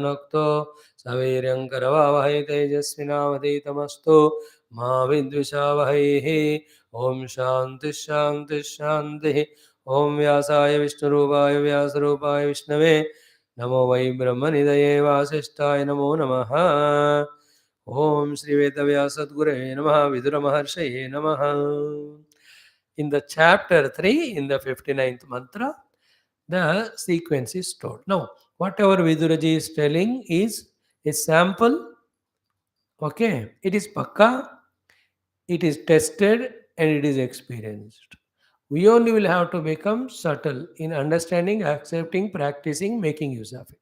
नक्तो सवीर्यं करवावहै तेजस्विनावधीतमस्तु मा विद्विषावहैः। ओम शांति शांति शांति। ओम व्यासाय विष्णुरूपाय व्यासरूपाय विष्णवे नमो वै ब्रह्मनिधये वासिष्ठाय नमो नमः। ओम श्री वेदव्यासद्गुरवे नमः। विदुरमहर्षये नमः। In the chapter 3, in the 59th mantra, the sequence is told. Now, whatever Viduraji is telling is a sample. Okay, it is pakka, it is tested, and it is experienced. We only will have to become subtle in understanding, accepting, practicing, making use of it.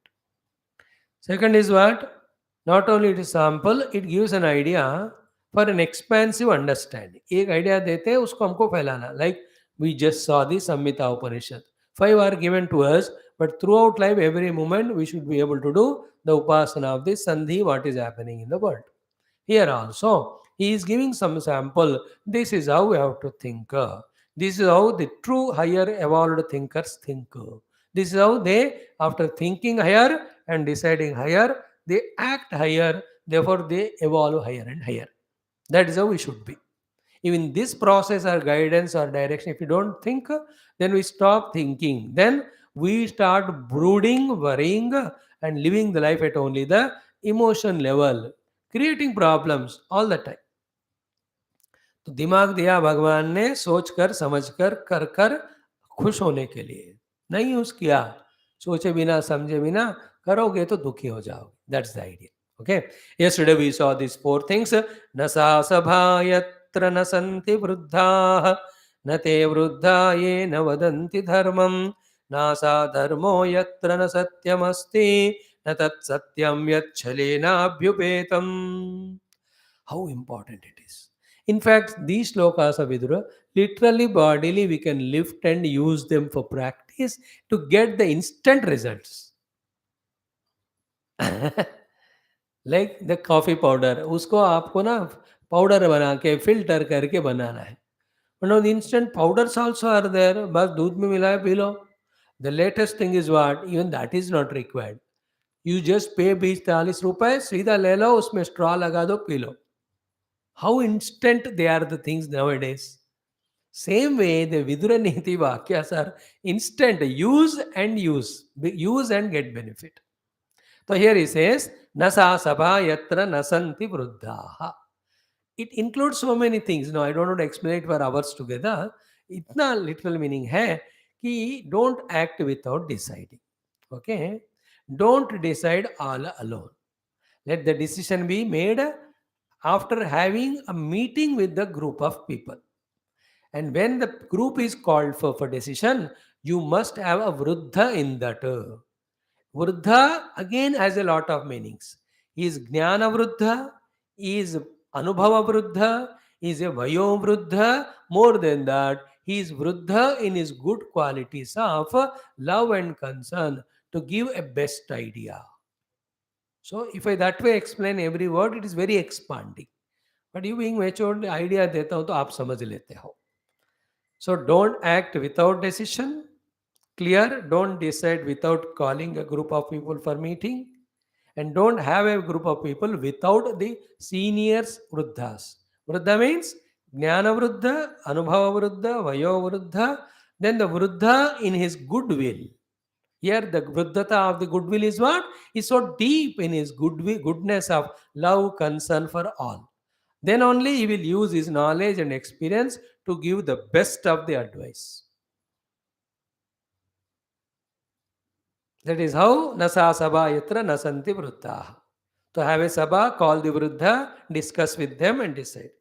Second is what? Not only it is sample, it gives an idea for an expansive understanding. एक idea देते हैं उसको हमको फैलाना. Like we just saw the Samhita Upanishad. 5 are given to us, but throughout life, every moment, we should be able to do the upasana of this sandhi, what is happening in the world. Here also, he is giving some sample. This is how we have to think. This is how the true higher evolved thinkers think. This is how they, after thinking higher and deciding higher, they act higher, therefore they evolve higher and higher. That is how we should be. Even this process or guidance or direction, if we don't think, then we stop thinking. Then we start brooding, worrying, and living the life at only the emotion level, creating problems all the time. तो दिमाग दिया भगवान ने सोच कर समझ कर कर कर खुश होने के लिए, नहीं यूज किया सोचे बिना समझे बिना करोगे तो दुखी हो जाओगे. That's the idea. Okay, yesterday we saw these 4 things. न सा सभा यत्र न सन्ति वृद्धाः न ते वृद्धा ये न वदन्ति धर्मं न सा धर्मो यत्र न सत्यमस्ति न तत् सत्यं यच्छलेनाभ्युपेतम्. How important it is. In fact, these shlokas of Vidura, literally bodily we can lift and use them for practice to get the instant results. Like the coffee powder, उसको आपको ना पाउडर बना के फिल्टर करके बनाना है. But now the instant powders also are there. बस दूध में मिलाए P low. The latest thing is what? Even that is not required. You just pay 20-40 रुपए, सीधा ले लो, उसमें straw लगा दो, P low. How instant they are the things nowadays. Same way, the Vidura Neethi Vakyas are instant. Use and use. Use and get benefit. So here he says, Nasa Sabha Yatra Nasanti Vruddhaha. It includes so many things. No, I don't want to explain it for hours together. Itna literal meaning hai कि don't act without deciding. Okay? Don't decide all alone. Let the decision be made after having a meeting with the group of people. And when the group is called for decision, you must have a Vruddha in that. Vruddha again has a lot of meanings. He is Jnana Vruddha, he is Anubhava Vruddha, he is a Vayo Vruddha. More than that, he is Vruddha in his good qualities of love and concern to give a best idea. So if I that way explain every word, it is very expanding. But you being matured, idea देता हूँ तो आप समझ लेते हो. So don't act without decision. Clear? Don't decide without calling a group of people for meeting. And don't have a group of people without the seniors Vruddhas. Vruddha means Jnana Vruddha, Anubhava Vruddha, Vayo Vruddha. Then the Vruddha in his goodwill. Here the Vruddhata of the goodwill is what? Is so deep in his goodness of love, concern for all. Then only he will use his knowledge and experience to give the best of the advice. That is how Nasa Sabha Yatra Nasanti Vruddhaha. To have a Sabha, call the Vruddha, discuss with them and decide.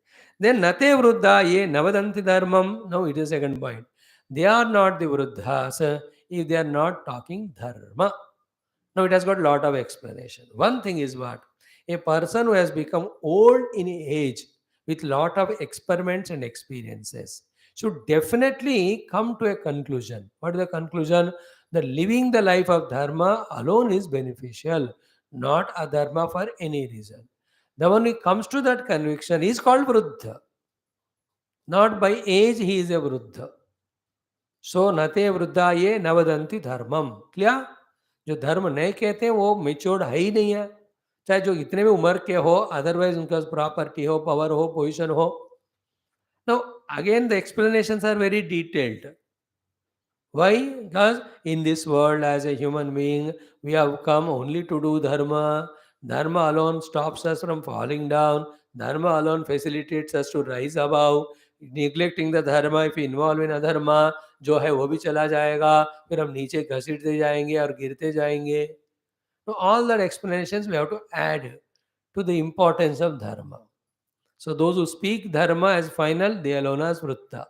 Then Nate Vruddha Ye Navadanti Dharmam. Now it is second point. They are not the Vruddhas if they are not talking Dharma. Now it has got a lot of explanation. One thing is what? A person who has become old in age with lot of experiments and experiences should definitely come to a conclusion. What is the conclusion? That living the life of Dharma alone is beneficial, not adharma for any reason. The one who comes to that conviction is called Vruddha. Not by age he is a Vruddha. So, Nate Vruddha Ye Navadanti Dharmam. Clear? जो धर्म नहीं कहते हैं वो matured है ही नहीं है, चाहे जो इतने भी उम्र के हो, अदरवाइज उनके पास प्रॉपर्टी हो, पावर हो, पोजीशन हो. Now again the explanations are very detailed. Why? Because in this world, as a human being, we have come only to do dharma. Dharma alone stops us from falling down. Dharma alone facilitates us to rise above. Neglecting the dharma, if we involve in adharma, जो है वो भी चला जाएगा, फिर हम नीचे घसीटते जाएंगे और गिरते जाएंगे. So all that explanations we have to add to the importance of dharma. So those who speak dharma as final, they alone are vrutta.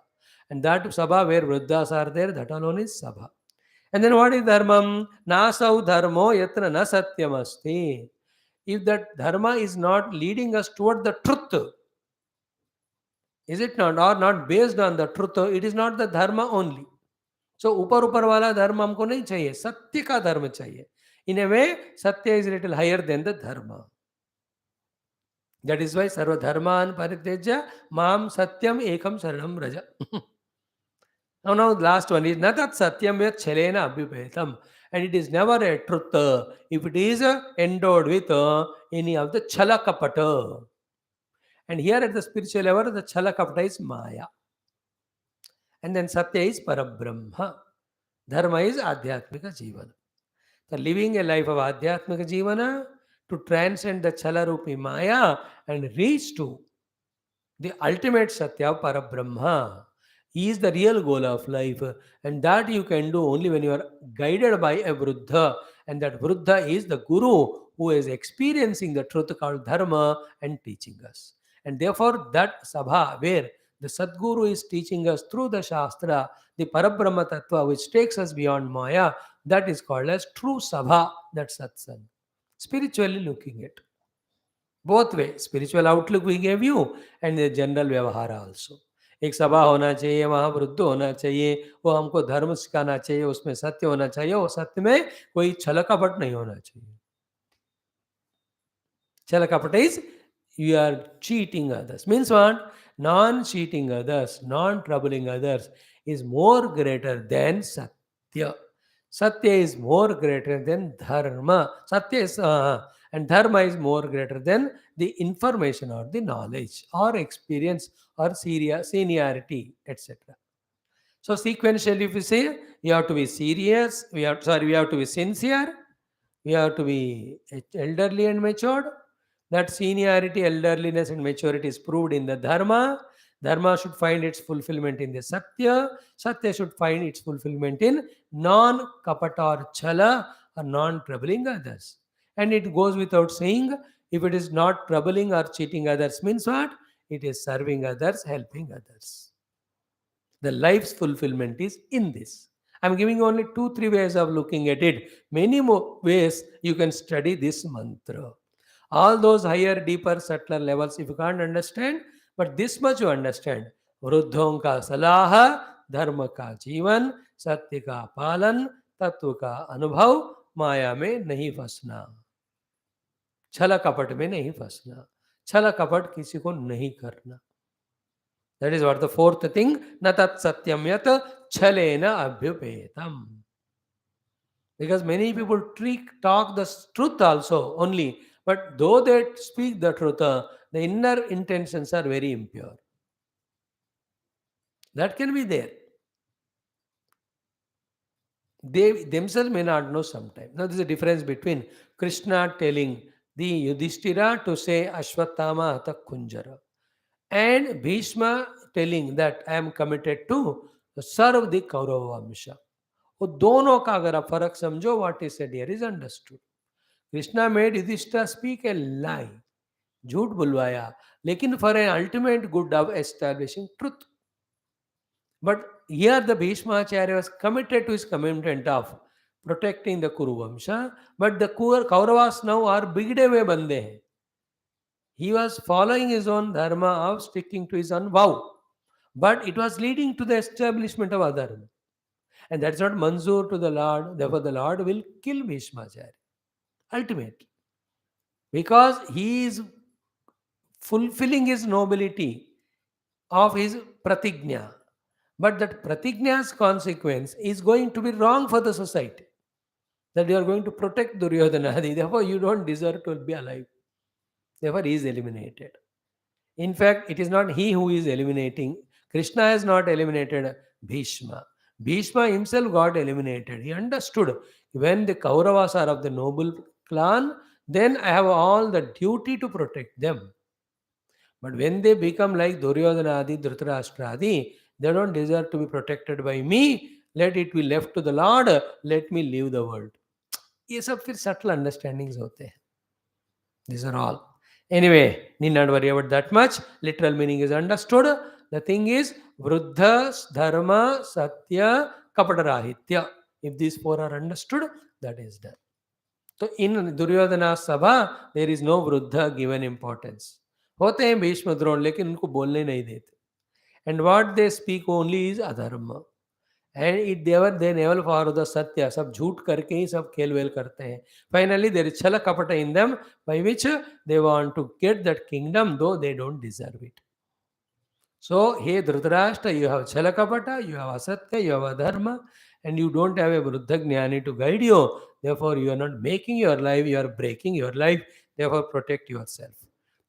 And that sabha where vruddhas are there, that alone is sabha. And then what is dharmam? Nasau dharmo yatra na satyam asti. If that dharma is not leading us toward the truth, is it not? Or not based on the truth, it is not the dharma only. So ऊपर ऊपर वाला धर्म हमको नहीं चाहिए, सत्य का धर्म चाहिए. In a way, satya is a little higher than the dharma. That is why sarva dharman paritejya mam satyam ekam saranam raja. Now last one is natat satyam yat chalena abhipetam. And it is never a truth if it is endowed with any of the chala kapata. And here at the spiritual level, the chala kapata is maya. And then satya is parabrahma. Dharma is adhyatmika jivana. So living a life of adhyatmika jivana to transcend the chala rupi maya and reach to the ultimate Satya Parabrahma. He is the real goal of life, and that you can do only when you are guided by a Vruddha, and that Vruddha is the Guru who is experiencing the truth called Dharma and teaching us. And therefore, that Sabha, where the Sadguru is teaching us through the Shastra, the Parabrahma Tattva, which takes us beyond Maya, that is called as true Sabha, that Satsang. Spiritually looking at. Both way spiritual outlook we gave you and general व्यवहार also. एक सभा होना चाहिए, वहाँ वृद्ध होना चाहिए, वो हमको धर्म सिखाना चाहिए, उसमें सत्य होना चाहिए, वो सत्य में कोई छल कपट नहीं होना चाहिए. छल कपट is you are cheating others. Means what? Non-cheating others, non-troubling others is more greater than satya. Satya is more greater than dharma. Satya is and dharma is more greater than the information or the knowledge or experience or seniority, etc. So sequentially, if we say you have to be serious, we have to be sincere, we have to be elderly and matured. That seniority, elderliness, and maturity is proved in the dharma. Dharma should find its fulfillment in the satya. Satya should find its fulfillment in non-kapata or chala or non-troubling others. And it goes without saying, if it is not troubling or cheating others, means what? It is serving others, helping others. The life's fulfillment is in this. I'm giving only 2-3 ways of looking at it. Many more ways you can study this mantra. All those higher, deeper, subtler levels, if you can't understand, but this much you understand. वृद्धों का सलाह, धर्म का जीवन, सत्य का पालन, तत्व का अनुभव, माया में नहीं फंसना, छल कपट में नहीं फंसना, छल कपट किसी को नहीं करना. That is what the fourth thing. Na tat satyam yat chalena abhyupetam. Because many people talk the truth also only, but though they speak the truth, the inner intentions are very impure. That can be there. They themselves may not know sometimes. Now, there is a difference between Krishna telling the Yudhishthira to say Ashwatthama Hata Kunjara, and Bhishma telling that I am committed to serve the Kaurava Vamsha. वो दोनों का अगर आप फर्क समझो, what is said here is understood. Krishna made Yudhishthira speak a lie, झूठ बुलवाया, लेकिन for an ultimate good of establishing truth. But here the Bhishma Acharya was committed to his commitment of protecting the Kuru Vamsha, but the Kauravas now are bigde हुए बंदे हैं. He was following his own dharma of sticking to his own vow, but it was leading to the establishment of adharma. And that's not manzoor to the Lord. Therefore, the Lord will kill Bhishmacharya ultimately, because he is fulfilling his nobility of his pratignya. But that pratigna's consequence is going to be wrong for the society. that you are going to protect Duryodhanadi. Therefore, you don't deserve to be alive. Therefore, he is eliminated. In fact, it is not he who is eliminating. Krishna has not eliminated Bhishma. Bhishma himself got eliminated. He understood when the Kauravas are of the noble clan, then I have all the duty to protect them. But when they become like Duryodhanadi, Dhritarashtradi, they don't deserve to be protected by me. Let it be left to the Lord. Let me leave the world. ये सब फिर subtle understandings होते हैं. These are all. Anyway, need not worry about that much. Literal meaning is understood. The thing is, Vruddha, Dharma, Satya, Kapatarahitya. If these four are understood, that is done. So in Duryodhana Sabha, there is no Vruddha given importance. होते हैं भीष्म द्रोण लेकिन उनको बोलने नहीं देते. And what they speak only is adharma. And it they never follow the satya. सब झूठ करके ही सब खेल वेल करते हैं. Finally, there is chala kapata in them by which they want to get that kingdom though they don't deserve it. So, hey Dhritarashtra, you have chala kapata, you have asatya, you have adharma, and you don't have a Vruddha Jnani to guide you. Therefore, you are not making your life, you are breaking your life. Therefore, protect yourself.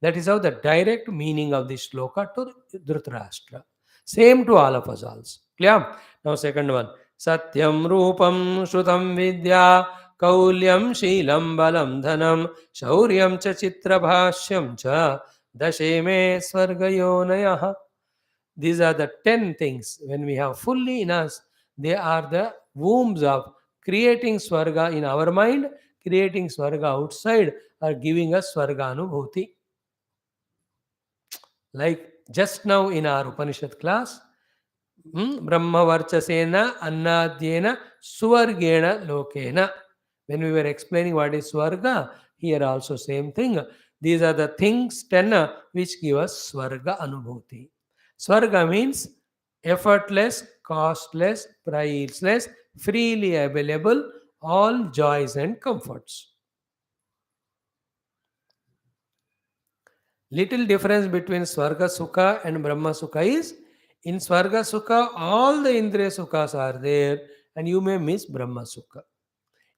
That is how the direct meaning of this shloka to Dhritarashtra. Same to all of us also. Clear? Now, second one. Satyam Rupam Shrutam Vidya Kaulyam Shilam Balam Dhanam Shauryam Cha Chitra Bhashyam Cha Dasheme Swargayonayah. These are the 10 things. When we have fully in us, they are the wombs of creating Swarga in our mind, creating Swarga outside, or giving us Swarga Anubhuti. Like just now in our Upanishad class, Brahma Varchasena Annadyena Suvargena Lokena. When we were explaining what is Swarga, here also same thing. These are the things 10 which give us Swarga Anubhuti. Swarga means effortless, costless, priceless, freely available, all joys and comforts. Little difference between Swarga Sukha and Brahma Sukha is, in Swarga Sukha, all the Indriya Sukhas are there and you may miss Brahma Sukha.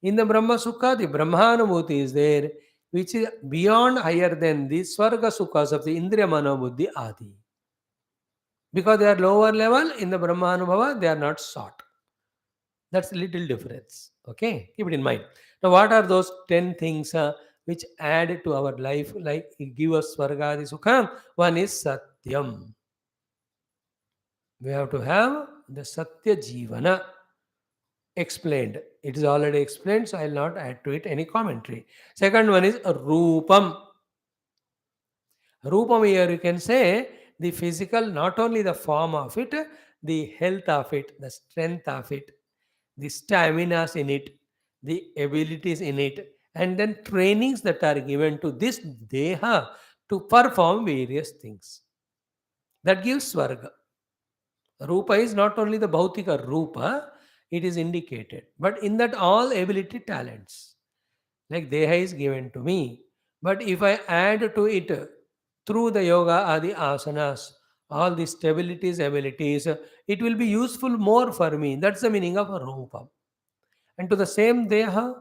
In the Brahma Sukha, the Brahmanubhuti is there, which is beyond higher than the Swarga Sukhas of the Indriya Manobuddhi Adi. Because they are lower level, in the Brahmanubhava, they are not sought. That's a little difference. Okay, keep it in mind. Now, what are those 10 things which add to our life, like give us Swargadi Sukha? One is Satyam. We have to have the Satya Jivana explained. It is already explained, so I will not add to it any commentary. Second one is Rupam. Rupam here you can say the physical, not only the form of it, the health of it, the strength of it, the staminas in it, the abilities in it, and then trainings that are given to this Deha to perform various things. That gives Swarga. Rupa is not only the Bhautika Rupa, it is indicated. But in that all ability talents, like Deha is given to me. But if I add to it through the yoga adi asanas, all the stabilities, abilities, it will be useful more for me. That's the meaning of Rupa. And to the same Deha,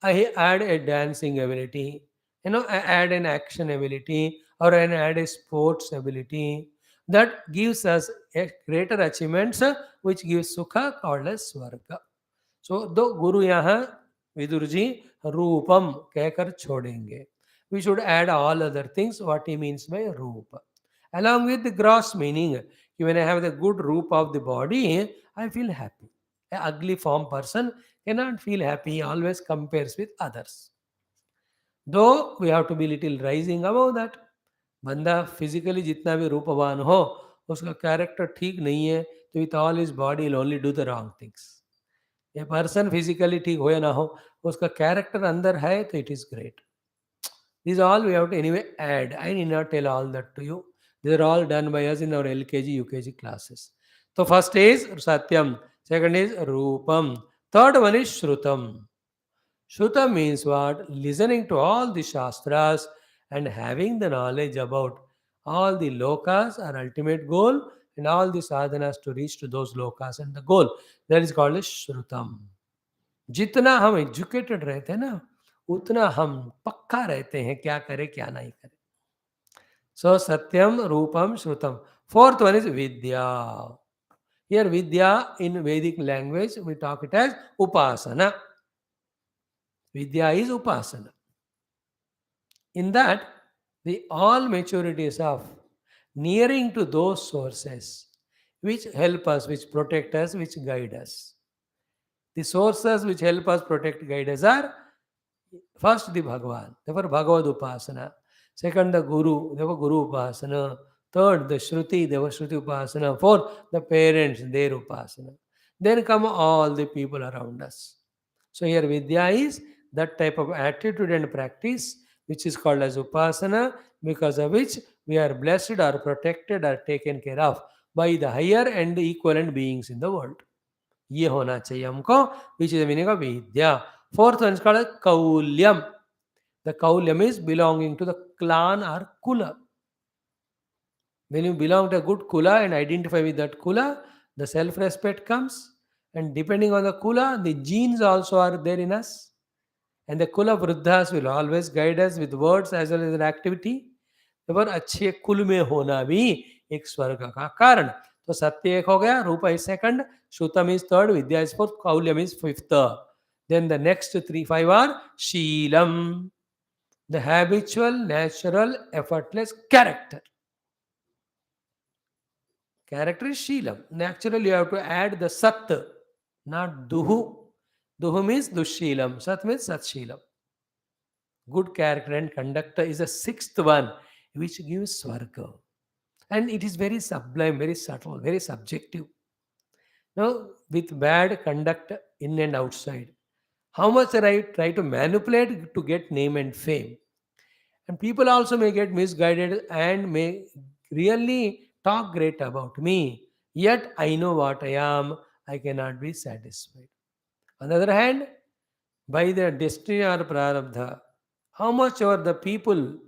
I add a dancing ability, I add an action ability, or I add a sports ability. That gives us a greater achievements, which gives Sukha called as Swarga. So, दो गुरु यहाँ विदुर जी रूपम कहकर छोड़ेंगे. We should add all other things what he means by रूप. Along with the gross meaning, when I have the good roop of the body, I feel happy. An ugly form person cannot feel happy, he always compares with others. Though we have to be little rising above that. बंदा physically जितना भी रूपवान हो, उसका character ठीक नहीं है, तो with all his body will only do the wrong things. A person physically ठीक हो या ना हो, उसका कैरेक्टर अंदर है तो it is great. These all we have to anyway add. I need not tell all that to you. These are all done by us in our LKG, UKG classes. So first is Satyam, second is Rupam, third one is Shrutam. Shrutam means what? Listening to all the Shastras and having the knowledge about all the lokas, our ultimate goal, and all the sadhanas to reach to those lokas and the goal. That is called as Shrutam. जितना हम educated रहते हैं ना, उतना हम पक्का रहते हैं क्या करें क्या नहीं करें. So Satyam, Rupam, Shrutam. Fourth one is Vidya. Here Vidya in Vedic language we talk it as Upasana. Vidya is Upasana. In that the all maturities of nearing to those sources which help us, which protect us, which guide us. The sources which help us protect, guide us are first the Bhagavan, therefore Bhagavad Upasana. Second the Guru, therefore Guru Upasana. Third the Shruti, therefore Shruti Upasana. Fourth the parents, their Upasana. Then come all the people around us. So here Vidya is that type of attitude and practice which is called as Upasana, because of which we are blessed or protected or taken care of by the higher and the equivalent beings in the world. ये होना चाहिए हमको, which is the meaning of vidya. Fourth one is called kaulyam. The kaulyam is belonging to the clan or kula. When you belong to a good kula and identify with that kula, the self respect comes, and depending on the kula, the genes also are there in us, and the kula vruddhas will always guide us with words as well as an activity. तब अच्छे कुल में होना भी एक स्वर्ग का कारण. तो सत्य एक हो गया, roop is second, shrutam is third, vidya is fourth, kaulyam is fifth. Then the next 3, 5 are Sheelam, the habitual, natural, effortless character. Character is Sheelam. Naturally, you have to add the Sat, not Duhu. Duhu means Dusheelam, Sat means Satsheelam. Good character and conduct is the sixth one, which gives Swarga. And it is very sublime, very subtle, very subjective. Now, with bad conduct in and outside, how much I try to manipulate to get name and fame. And people also may get misguided and may really talk great about me. Yet I know what I am, I cannot be satisfied. On the other hand, by their destiny or prarabdha, how much ever the people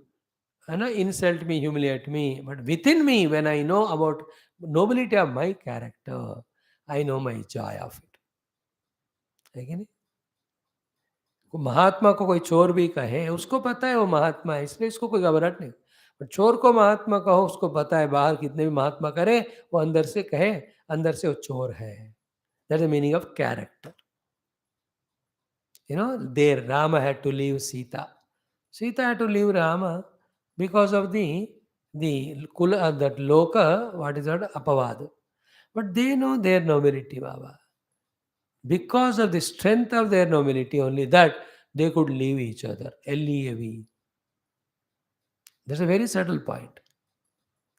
insult me, humiliate me, but within me, when I know about nobility of my character, I know my joy of it. है कि नहीं? महात्मा को कोई चोर भी कहे, उसको पता है वो महात्मा है, इसलिए इसको कोई घबराहट नहीं. बट चोर को महात्मा कहो, उसको पता है बाहर कितने भी महात्मा करे, वो अंदर से कहे, अंदर से वो चोर है. That is the meaning of character. There Rama had to leave Sita. Sita had to leave Rama because of the kula, that loka, what is that, apavad. But they know their nobility, Baba. Because of the strength of their nobility, only that they could leave each other. Leave. That's a very subtle point.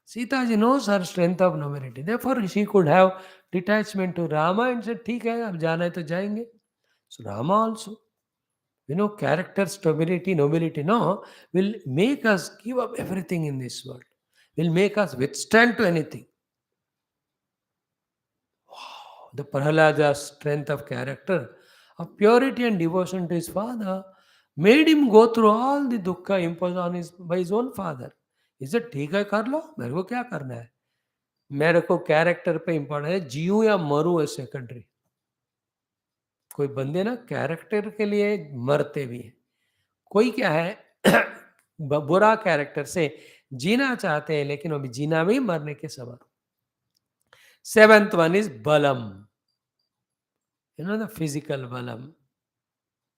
Sita ji knows her strength of nobility. Therefore, she could have detachment to Rama and said, "ठीक है, अब जाना है तो जाएंगे." So Rama also, character, stability, nobility, no, will make us give up everything in this world. Will make us withstand to anything. Wow, the Prahlada's strength of character, of purity and devotion to his father, made him go through all the dukkha imposed on by his own father. Is it ठीक है कर लो, मेरे को क्या करना है? मेरे को कैरेक्टर पे इम्पोर्टेंट है, जीऊं या मरूं है सेकेंडरी. कोई बंदे ना कैरेक्टर के लिए मरते भी हैं. कोई क्या है बुरा कैरेक्टर से जीना चाहते हैं, लेकिन अभी जीना भी मरने के समान. सेवेंथ वन इज बलम. द फिजिकल बलम,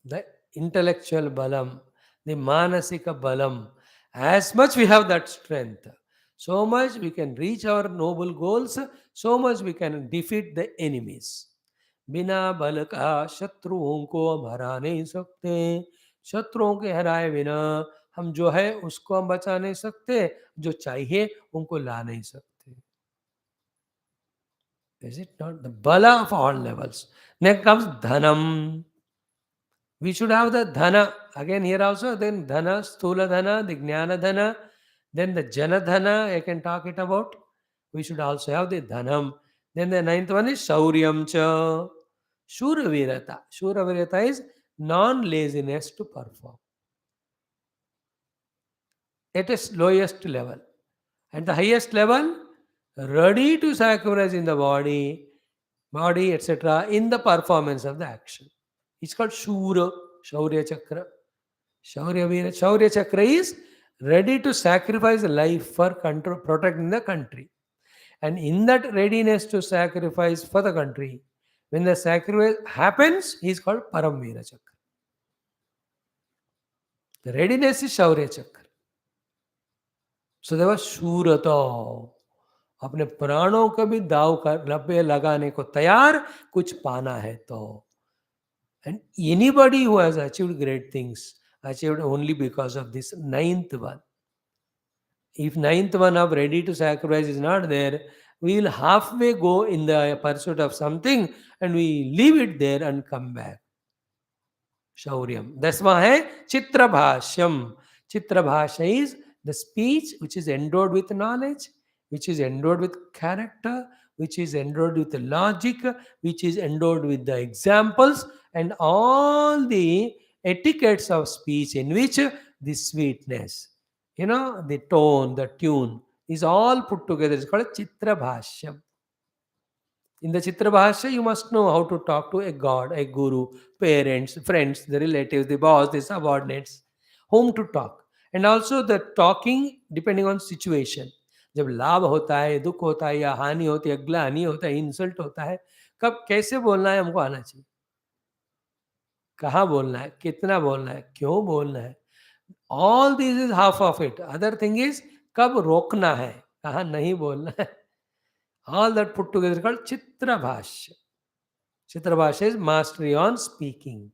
the intellectual balam, the manasika balam. As much we have that strength, so much we can reach our noble goals, so much we can defeat the enemies. बिना बल का शत्रुओं को हम हरा नहीं सकते. शत्रुओं के हराए बिना हम जो है उसको हम बचा नहीं सकते, जो चाहिए उनको ला नहीं सकते. Is it not the bala of all levels? Next comes dhanam. We should have the dhana. Again here also, then dhana, sthula dhana, the jnana dhana, then the jana dhana, I can talk it about. We should also have the dhanam. Then the ninth one is shauryam cha. Shuravirata. Shuravirata is non-laziness to perform. At its lowest level. At the highest level, ready to sacrifice in the body, etc., in the performance of the action. It's called Shura, Shaurya Chakra. Shaurya Chakra is ready to sacrifice life for control, protecting the country. And in that readiness to sacrifice for the country, when the sacrifice happens, he is called Paramvira Chakra. The readiness is Shaurya Chakra. So there was Shurata. अपने प्राणों को भी दाव कर लपे लगाने को तैयार कुछ पाना है तो. And anybody who has achieved great things achieved only because of this ninth one. If ninth one of ready to sacrifice is not there, we will halfway go in the pursuit of something and we leave it there and come back. Shauryam. Dasma hai Chitrabhashyam. Chitrabhasha is the speech which is endowed with knowledge, which is endowed with character, which is endowed with logic, which is endowed with the examples and all the etiquettes of speech in which the sweetness, the tone, the tune is all put together. It's called Chitrabhashyam. In the Chitra Bhasha, you must know how to talk to a god, a guru, parents, friends, the relatives, the boss, the subordinates, whom to talk. And also the talking depending on situation. जब लाभ होता है, दुख होता है या हानि होती है, ग्लानि होता है, इंसल्ट होता है, कब कैसे बोलना है हमको आना चाहिए. कहाँ बोलना है, कितना बोलना है, क्यों बोलना है. All this is half of it. Other thing is कब रोकना है, कहाँ नहीं बोलना है. All that put together is called Chitrabhashya. Chitrabhashya is mastery on speaking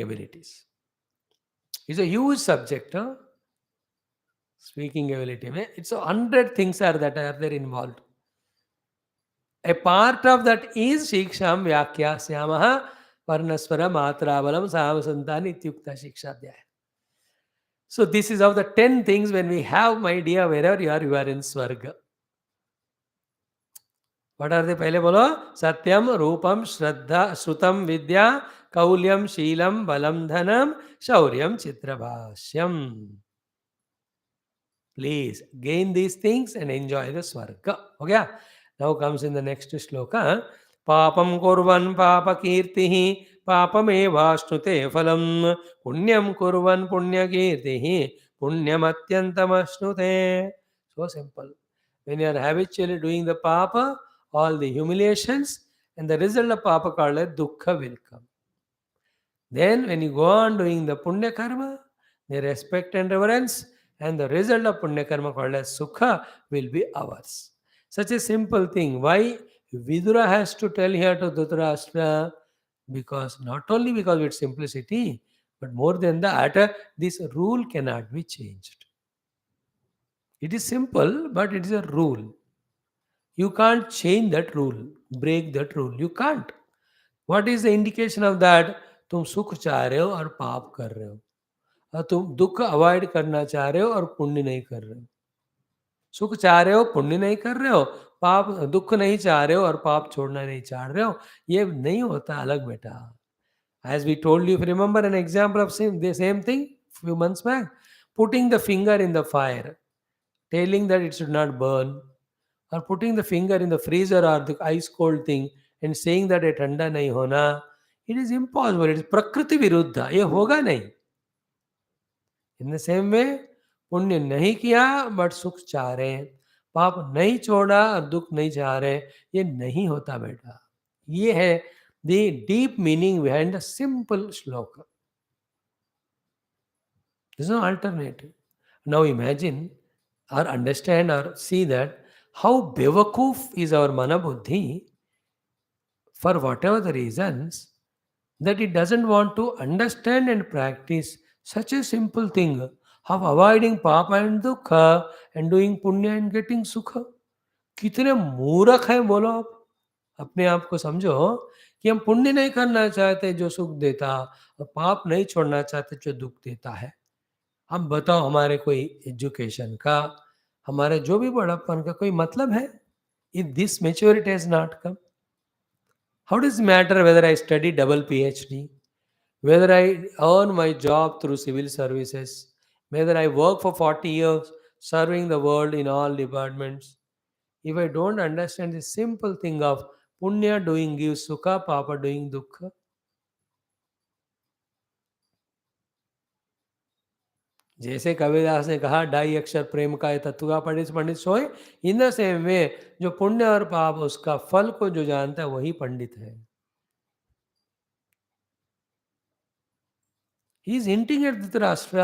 abilities. It's a huge subject, huh? Speaking ability. It's 100 things are there involved. A part of that is Shiksham Vyakyasyamaha Varnaswara Matrabalam Samasantani Ityukta Shikshadhyaya. So this is of the 10 things when we have, my dear, wherever you are in Swarga. What are they? पहले बोलो. सत्यम रूपम श्रद्धा श्रुतम विद्या कौल्यम शीलम बलम धनम शौर्यम चित्रभाष्यम. Please gain these things and enjoy the swarga. Okay? Now comes in the next shloka. Papam kurvan papa kirtihi papam evashnute phalam punyam kurvan punya kirtihi punyam atyantam ashnute. So simple. When you are habitually doing the papa, all the humiliations and the result of papa called as dukkha will come. Then when you go on doing the punya karma, the respect and reverence and the result of punya karma called as sukha will be ours. Such a simple thing. Why Vidura has to tell here to Dhritarashtra? Because not only because of its simplicity, but more than that, this rule cannot be changed. It is simple, but it is a rule. You can't change that rule, break that rule. You can't. What is the indication of that? तुम सुख चाह रहे हो और पाप कर रहे हो, और तुम दुख अवॉइड करना चाह रहे हो और पुण्य नहीं कर रहे हो. सुख चाह रहे हो, पुण्य नहीं कर रहे हो, पाप दुख नहीं चाह रहे हो और पाप छोड़ना नहीं चाह रहे हो. ये नहीं होता अलग बेटा. As we told you, if you remember an example of the same thing few months back, putting the finger in the fire, telling that it should not burn, or putting the finger in the freezer or the ice cold thing and saying that ये ठंडा नहीं होना, it is impossible. It is प्रकृति विरुद्ध. ये होगा नहीं. In the same way, पुण्य नहीं किया बट सुख चाह रहे हैं, पाप नहीं छोड़ा और दुख नहीं चाह रहे हैं, ये नहीं होता बेटा. ये है the deep meaning behind the simple shloka. There is no alternative. Now imagine or understand or see that how bewakoof is our mana buddhi for whatever the reasons that it doesn't want to understand and practice such a simple thing of avoiding papa and dukha and doing punya and getting sukha. कितने मूर्ख हैं बोलो आप. अपने आप को समझो कि हम पुण्य नहीं करना चाहते जो सुख देता और पाप नहीं छोड़ना चाहते जो दुख देता है. हम बताओ हमारे कोई एजुकेशन का, हमारे जो भी बड़प्पन का कोई मतलब है? If this maturity has not come, how does it matter whether I study double PhD, whether I earn my job through civil services, whether I work for 40 years serving the world in all departments? If I don't understand the simple thing of punya doing gives sukha, papa doing dukkha, जैसे कबीरदास ने कहा ढाई अक्षर प्रेम का ये तत्व का पंडित पंडित सोए, इन द सेम वे जो पुण्य और पाप उसका फल को जो जानता है वही पंडित है. He is hinting at Dhritarashtra,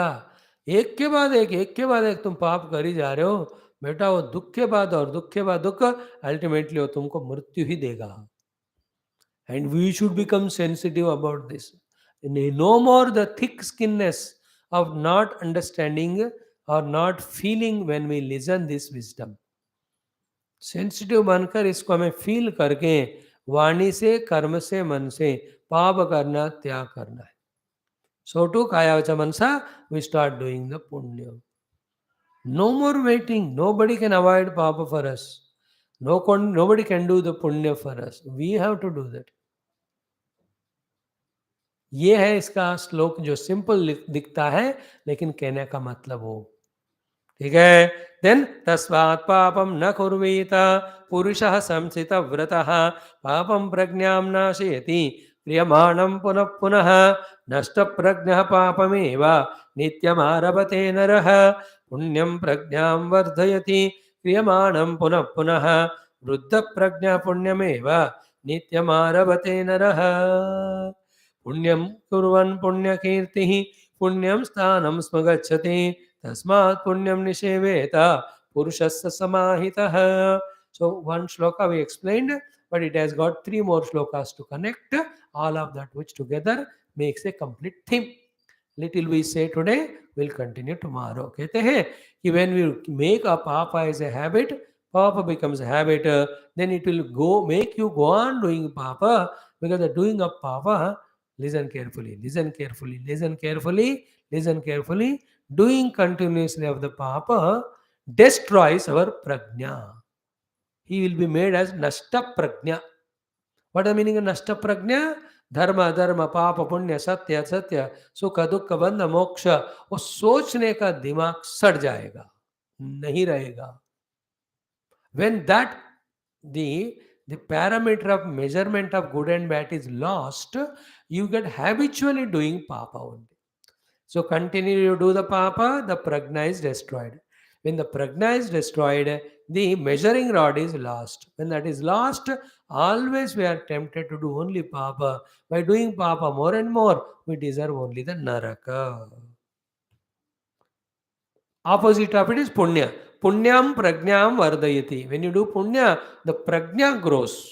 एक के बाद एक तुम पाप कर ही जा रहे हो बेटा, वो दुख के बाद और दुख के बाद दुख, अल्टीमेटली वो तुमको मृत्यु ही देगा. And we should become sensitive about this. No more the thick skinness of not understanding or not feeling when we listen this wisdom. Sensitive बनकर इसको हमें फील करके वाणी से, कर्म से, मन से पाप करना त्याग करना है. सो टू काया च मनसा वी स्टार्ट डूइंग द पुण्य. No more waiting. Nobody can avoid papa for us. Nobody can do the punya for us. We have to do that. ये है इसका श्लोक जो सिंपल दिखता है लेकिन कहने का मतलब हो. ठीक है. देन तस्मात् पापम न कुर्वीत पुरुषः संसित व्रतः पापम प्रज्ञां नाशयति क्रियमाणं पुनः पुनः नष्ट प्रज्ञः पापमेव नित्यमारभते नरः पुण्यं प्रज्ञां वर्धयति क्रियमाणं पुनः पुनः वृद्ध प्रज्ञा पुण्यमेव नित्यमारभते नरः पुण्यं कुर्वन् पुण्यकीर्तिः पुण्यं स्थानं स्मगच्छति तस्मात् पुण्यं निषेवेत पुरुषस्य समाहितः. So one shloka we explained, but it has got 3 more shlokas to connect all of that, which together makes a complete theme. Little we say today, we'll continue tomorrow. कहते हैं कि when we make a papa as a habit, papa becomes a habit, then it will go make you go on doing papa, because the doing of papa, listen carefully, listen carefully, listen carefully, listen carefully, doing continuously of the papa destroys our prajna. He will be made as nashta prajna. What is the meaning of nashta prajna? धर्म धर्म पाप पुण्य सत्य सत्य सुख दुख बंध मोक्ष, वो सोचने का दिमाग सड़ जाएगा, नहीं रहेगा. When that the parameter of measurement of good and bad is lost, you get habitually doing papa only. So continue to do the papa, the prajna is destroyed. When the prajna is destroyed, the measuring rod is lost. When that is lost, always we are tempted to do only papa. By doing papa more and more, we deserve only the naraka. Opposite of it is punya. Punyam prajnam vardayati. When you do punya, the prajna grows.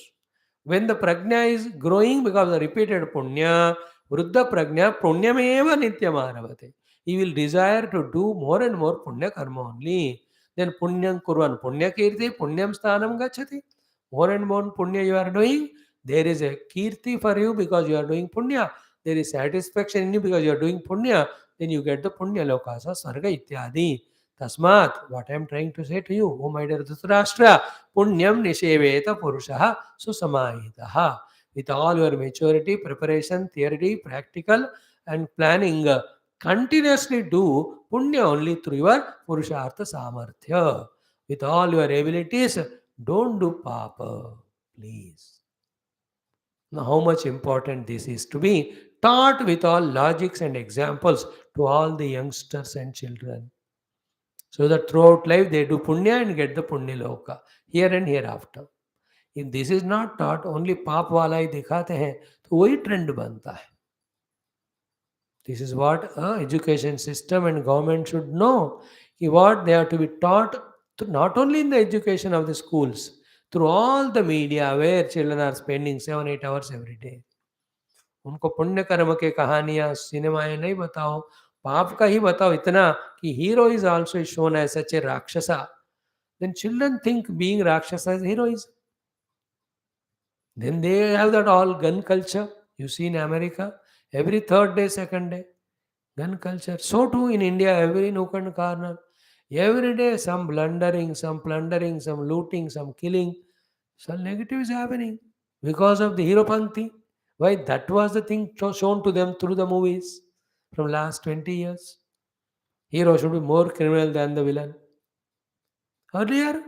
When the prajna is growing because of the repeated punya, vruddha prajna punyameva nityamaravate. He will desire to do more and more punya karma only. Then punyam kurvan punya kirti, punyam sthanam gachati. More and more punya you are doing, there is a kirti for you because you are doing punya. There is satisfaction in you because you are doing punya. Then you get the punya lokasa sarga ityadi. Tasmat, what I am trying to say to you, O my dear Dhritarashtra, punyam nisheveta purushaha susamahitaha. With all your maturity, preparation, theory, practical and planning, continuously do punya only through your purushartha samarthya. With all your abilities, don't do papa, please. Now, how much important this is to be taught with all logics and examples to all the youngsters and children. So that throughout life they do punya and get the punya loka, here and hereafter. If this is not taught, only पाप वाला ही दिखाते हैं, तो वही trend बनता है. This is what education system and government should know. What they have to be taught, not only in the education of the schools, through all the media where children are spending 7-8 hours every day. उनको पुण्य कर्म के कहानियां सिनेमाएं नहीं बताओ, पाप का ही बताओ इतना कि hero is also shown as such a rakshasa. Then children think being rakshasa is heroism. Then they have that all gun culture. You see in America, every third day, second day, gun culture. So too in India, every nook and corner. Every day some blundering, some plundering, some looting, some killing. Some negative is happening because of the hero pankti. Why? That was the thing shown to them through the movies from last 20 years. Hero should be more criminal than the villain. Earlier,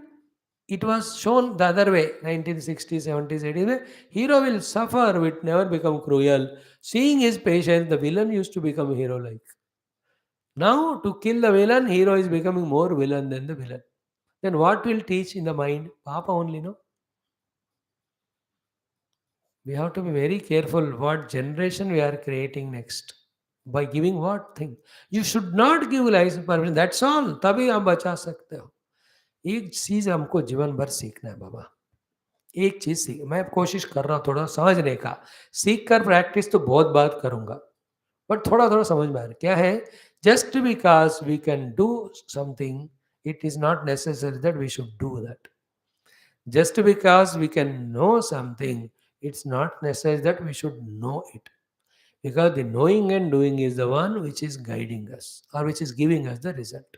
it was shown the other way, 1960s, 70s, 80s. Hero will suffer, will never become cruel. Seeing his patience, the villain used to become hero-like. Now, to kill the villain, hero is becoming more villain than the villain. Then what will teach in the mind? Papa only, no? We have to be very careful what generation we are creating next. By giving what thing? You should not give license permission. That's all. तभी आप बचा सकते हो. एक चीज हमको जीवन भर सीखना है बाबा. एक चीज सीख, मैं कोशिश कर रहा हूँ थोड़ा समझने का. सीख कर प्रैक्टिस तो बहुत बात करूंगा, बट थोड़ा थोड़ा समझ में आ रहा है. क्या है? Just because we can do something, it is not necessary that we should do that. Just because we can know something, it's not necessary that we should know it. Because the knowing and doing is the one which is guiding us or which is giving us the result.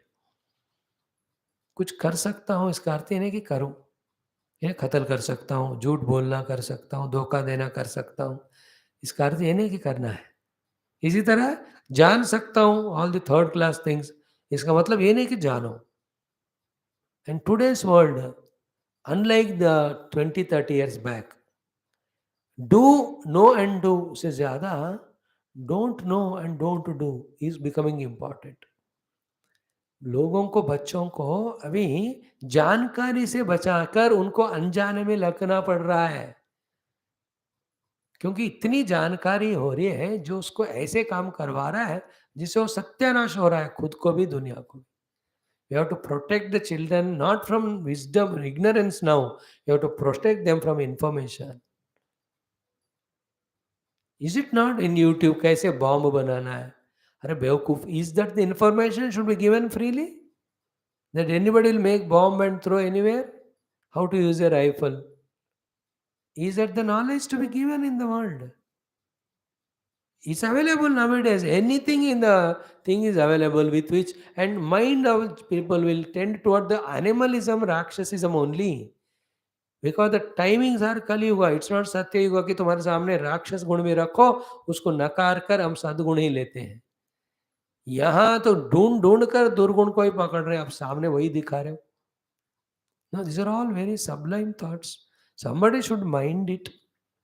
कुछ कर सकता हूँ इसका अर्थ ये नहीं कि करूँ. ये कत्ल कर सकता हूँ, झूठ बोलना कर सकता हूँ, धोखा देना कर सकता हूँ. इसका अर्थ ये नहीं कि करना है. इसी तरह जान सकता हूँ all the third class things, इसका मतलब ये नहीं कि जानो. And today's world, unlike the 20-30 years back, do know and do से ज्यादा don't know and don't do is becoming important. लोगों को, बच्चों को अभी जानकारी से बचाकर उनको अनजाने में लगना पड़ रहा है, क्योंकि इतनी जानकारी हो रही है जो उसको ऐसे काम करवा रहा है जिससे वो सत्यानाश हो रहा है, खुद को भी दुनिया को भी. You have to protect the children not from wisdom or ignorance now. You have to protect them from information. Is it not in YouTube कैसे बॉम्ब बनाना है? अरे बेवकूफ, is that the information should be given freely? That anybody will make bomb and throw anywhere? How to use a rifle? Is that the knowledge to be given in the world? It's available nowadays. Anything in the thing is available with which, and mind of people will tend toward the animalism, rakshasism only. Because the timings are Kali Yuga. It's not Satya Yuga कि तुम्हारे सामने राक्षस गुण भी रखो, उसको नकार कर हम सद्गुण ही लेते हैं. यहाँ तो ढूंढ ढूंढ कर दुर्गुण को ही पकड़ रहे हैं, आप सामने वही दिखा रहे हो. No, these are all very sublime thoughts. Somebody should mind it.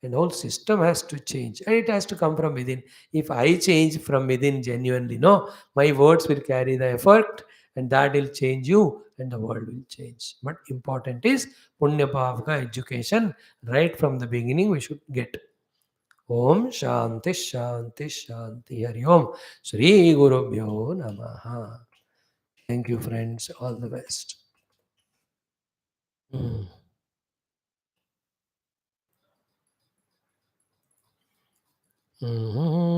And whole system has to change. And it has to come from within. If I change from within genuinely, no, my words will carry the effort and that will change you and the world will change. But important is Punya Bhavka education. Right from the beginning we should get. Om Shanti Shanti Shanti Hari Om. Sri Guru Bhyo Namaha. Thank you friends. All the best. Mm. Mhm.